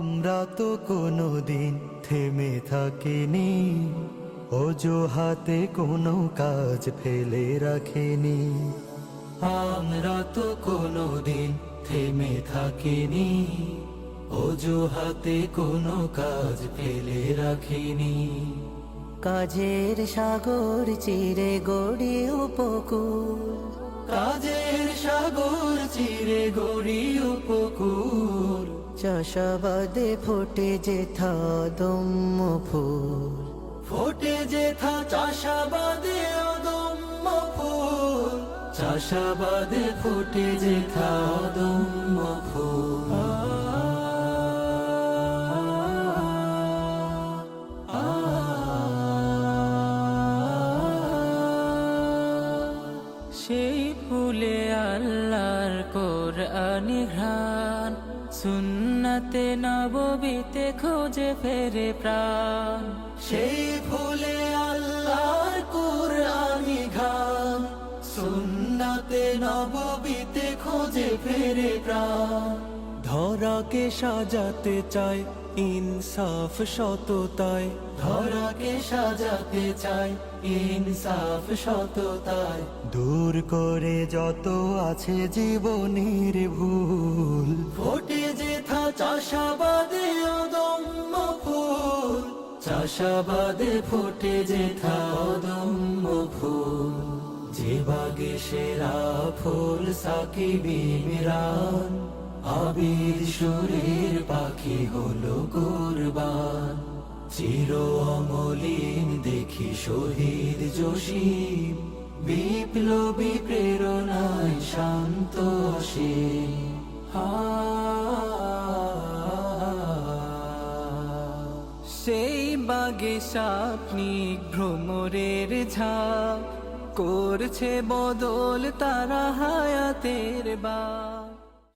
আমরা তো কোনোদিন থেমে থাকিনি, অজুহাতে কোনো কাজ ফেলে রাখিনি। আমরা তো কোনোদিন থেমে থাকিনি, অজুহাতে কোনো কাজ ফেলে রাখিনি। কাজের সাগর চিরে গড়ি উপকূল, কাজের সাগর চিরে গড়ি উপকূল। চাষাবাদে ফোটে যেথা দম্য ফুল, ফোটে যেথা চাষাবাদে অদম্য ফুল। চাষাবাদে ফোটে যেথা অদম্য ফুল। সেই ফুলে আল্লাহর কোরআনি ঘ্রাণ, সুন্নাতে নববীতে খোঁজে ফেরে প্রাণ। সেই ফুলে আল্লাহর কুরআনি ঘ্রাণ, সুন্নাতে নববীতে খোঁজে ফেরে প্রাণ। ধরাকে সাজাতে চায় ইনসাফ সততায়, ধরাকে সাজাতে চায় ইনসাফ সততায়। দূর করে যত আছে জীবনের ভুল, ফোটে যেথা চাষাবাদে অদম্য ফুল। চাষাবাদে ফোটে যেথা অদম্য ফুল। যে বাগে সেরা ফুল সাকিব ইমরান, আবির সুরের পাখি হলো কুরবান। চির অমলিন দেখি শহীদ জসিম, বিপ্লবী প্রেরণায় শান্ত অসীম। সেই বাগে স্বপ্নিক ভ্রমরের ঝাঁক, করছে বদল তারা হায়াতের বাক।